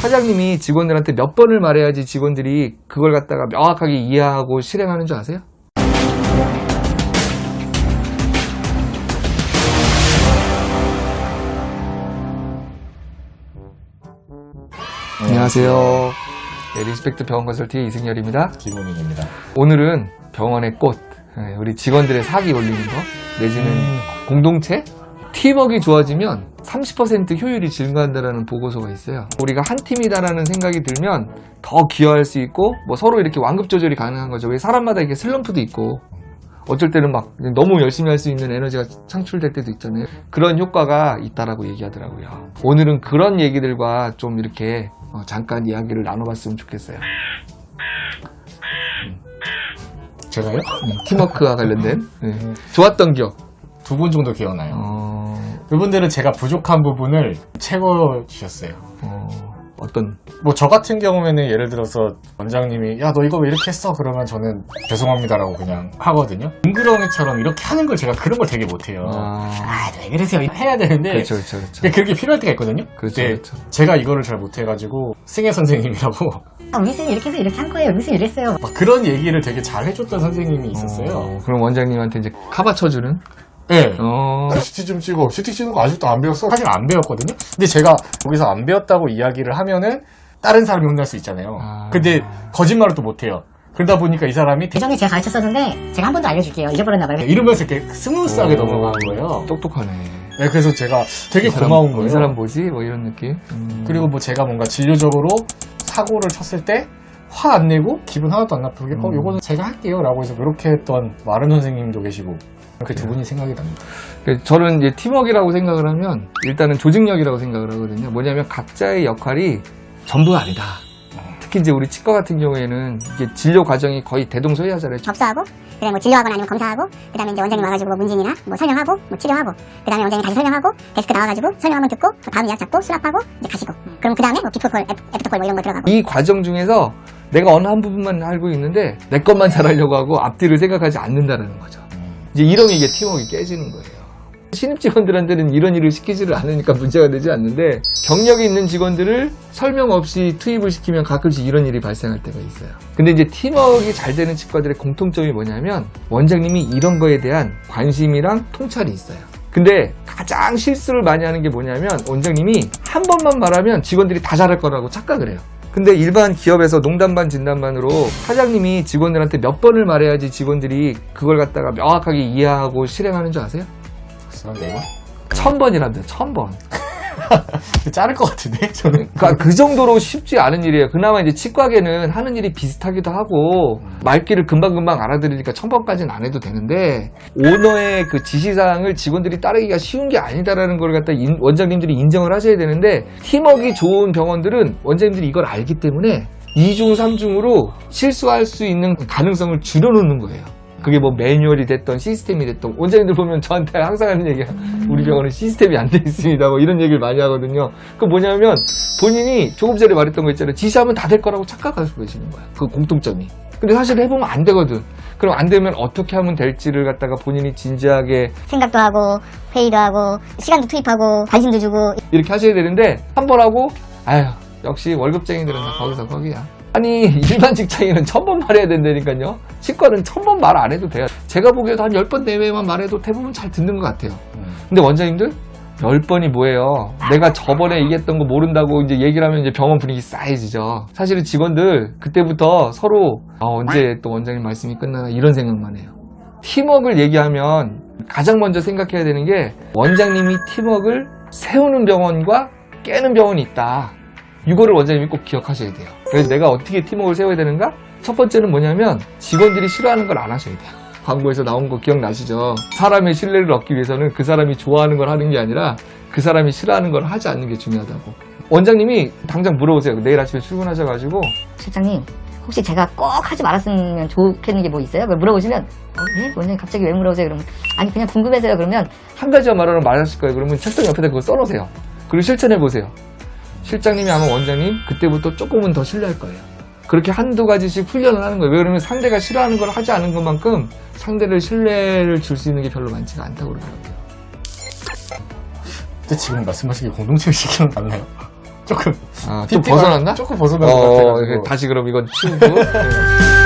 사장님이 직원들한테 몇 번을 말해야지 직원들이 그걸 갖다가 명확하게 이해하고 실행하는 줄 아세요? 안녕하세요. 네, 리스펙트 병원 컨설팅의 이승열입니다. 김원익입니다. 오늘은 병원의 꽃, 우리 직원들의 사기 올리는 거, 내지는 공동체? 팀워크가 좋아지면 30% 효율이 증가한다는 보고서가 있어요. 우리가 한 팀이다라는 생각이 들면 더 기여할 수 있고, 뭐 서로 이렇게 완급 조절이 가능한 거죠. 왜 사람마다 이렇게 슬럼프도 있고, 어쩔 때는 막 너무 열심히 할 수 있는 에너지가 창출될 때도 있잖아요. 그런 효과가 있다라고 얘기하더라고요. 오늘은 그런 얘기들과 좀 이렇게 잠깐 이야기를 나눠봤으면 좋겠어요. 제가요? 팀워크와 관련된 좋았던 기억. 2분 정도 기억나요. 그분들은 제가 부족한 부분을 채워주셨어요. 어떤? 뭐 저 같은 경우에는 예를 들어서 원장님이 야 너 이거 왜 이렇게 했어? 그러면 저는 죄송합니다라고 그냥 하거든요. 둥그러미처럼 이렇게 하는 걸 제가 그런 걸 되게 못해요. 왜 그러세요? 해야 되는데 그렇죠. 그게 필요할 때가 있거든요. 그렇죠. 제가 이거를 잘 못해가지고 승혜 선생님이라고 우리 쌤이 이렇게 해서 이렇게 한 거예요. 우리 쌤이 이랬어요. 막 그런 얘기를 되게 잘 해줬던 선생님이 있었어요. 그럼 원장님한테 이제 카바 쳐주는? 네. CT 좀 찍어. CT 찍는 거 아직도 안 배웠어? 사실 안 배웠거든요. 근데 제가 거기서 안 배웠다고 이야기를 하면은 다른 사람이 혼날 수 있잖아요. 근데 거짓말을 또 못해요. 그러다 보니까 이 사람이 그 전에 제가 가르쳤었는데 제가 한 번 더 알려줄게요. 잊어버렸나 봐요. 이러면서 이렇게 스무스하게 넘어가는 거예요. 똑똑하네. 네, 그래서 제가 되게 고마운 거예요. 이 사람 뭐지? 뭐 이런 느낌? 그리고 뭐 제가 뭔가 진료적으로 사고를 쳤을 때 화 안 내고 기분 하나도 안 나쁘게 요거는 제가 할게요 라고 해서 그렇게 했던 마른 선생님도 계시고 그 두 분이 생각이 납니다. 저는 이제 팀워크라고 생각을 하면 일단은 조직력이라고 생각을 하거든요. 뭐냐면 각자의 역할이 전부가 아니다. 특히 이제 우리 치과 같은 경우에는 이게 진료 과정이 거의 대동소이하잖아요. 접수하고, 그다음에 뭐 진료하거나 아니면 검사하고, 그다음에 이제 원장님 와가지고 뭐 문진이나 뭐 설명하고, 뭐 치료하고, 그다음에 원장님 다시 설명하고, 데스크 나와가지고 설명 한번 듣고, 다음 예약 잡고 수납하고 이제 가시고. 그럼 그다음에 뭐 비포콜, 애프터콜 뭐 이런 거 들어가고. 이 과정 중에서 내가 어느 한 부분만 알고 있는데 내 것만 잘하려고 하고 앞뒤를 생각하지 않는다는 거죠. 이제 이러면 이게 팀워크가 깨지는 거예요. 신입 직원들한테는 이런 일을 시키지를 않으니까 문제가 되지 않는데 경력이 있는 직원들을 설명 없이 투입을 시키면 가끔씩 이런 일이 발생할 때가 있어요. 근데 이제 팀워크가 잘 되는 치과들의 공통점이 뭐냐면 원장님이 이런 거에 대한 관심이랑 통찰이 있어요. 근데 가장 실수를 많이 하는 게 뭐냐면 원장님이 한 번만 말하면 직원들이 다 잘할 거라고 착각을 해요. 근데 일반 기업에서 농담 반 진담 반으로 사장님이 직원들한테 몇 번을 말해야지 직원들이 그걸 갖다가 명확하게 이해하고 실행하는 줄 아세요? 4번? 1000번이란다. 1000번. 자를 것 같은데 저는. 그러니까 그 정도로 쉽지 않은 일이에요. 그나마 이제 치과계는 하는 일이 비슷하기도 하고 말귀를 금방금방 알아들으니까 1000번까지는 안 해도 되는데 오너의 그 지시사항을 직원들이 따르기가 쉬운 게 아니다라는 걸 갖다 원장님들이 인정을 하셔야 되는데 팀워크가 좋은 병원들은 원장님들이 이걸 알기 때문에 2중 3중으로 실수할 수 있는 가능성을 줄여놓는 거예요. 그게 뭐 매뉴얼이 됐던 시스템이 됐던 원장님들 보면 저한테 항상 하는 얘기가 우리 병원은 시스템이 안 돼 있습니다 뭐 이런 얘기를 많이 하거든요. 그 뭐냐면 본인이 조금 전에 말했던 거 있잖아요. 지시하면 다 될 거라고 착각하고 계시는 거야. 그 공통점이. 근데 사실 해보면 안 되거든. 그럼 안 되면 어떻게 하면 될지를 갖다가 본인이 진지하게 생각도 하고, 회의도 하고, 시간도 투입하고, 관심도 주고. 이렇게 하셔야 되는데 한 번 하고 아휴 역시 월급쟁이들은 다 거기서 거기야. 아니 일반 직장인은 1000번 말해야 된다니까요. 치과는 1000번 말 안 해도 돼요. 제가 보기에도 한 10번 내외만 말해도 대부분 잘 듣는 것 같아요. 근데 원장님들 10번이 뭐예요. 내가 저번에 얘기했던 거 모른다고 이제 얘기를 하면 이제 병원 분위기 싸해지죠. 사실은 직원들 그때부터 서로 언제 또 원장님 말씀이 끝나나 이런 생각만 해요. 팀워크를 얘기하면 가장 먼저 생각해야 되는 게 원장님이 팀워크를 세우는 병원과 깨는 병원이 있다. 이거를 원장님이 꼭 기억하셔야 돼요. 그래서 내가 어떻게 팀워크를 세워야 되는가? 첫 번째는 뭐냐면 직원들이 싫어하는 걸 안 하셔야 돼요. 광고에서 나온 거 기억나시죠? 사람의 신뢰를 얻기 위해서는 그 사람이 좋아하는 걸 하는 게 아니라 그 사람이 싫어하는 걸 하지 않는 게 중요하다고. 원장님이 당장 물어보세요. 내일 아침에 출근하셔가지고 실장님, 혹시 제가 꼭 하지 말았으면 좋겠는 게 뭐 있어요? 물어보시면 예? 원장님 갑자기 왜 물어보세요? 그러면 아니 그냥 궁금해서요. 그러면 한 가지만 말하면 말하실 거예요. 그러면 책상 옆에다 그거 써놓으세요. 그리고 실천해보세요. 실장님이 아마 원장님 그때부터 조금은 더 신뢰할 거예요. 그렇게 한두 가지씩 훈련을 하는 거예요. 왜 그러면 상대가 싫어하는 걸 하지 않은 것만큼 상대를 신뢰를 줄 수 있는 게 별로 많지가 않다고 그러더라고요. 근데 지금 말씀하신 게 공동체 의식이랑 달라요. 조금 좀 벗어났나? 조금 벗어난 것 같아가지고 다시 그럼 이건 치우고. 네.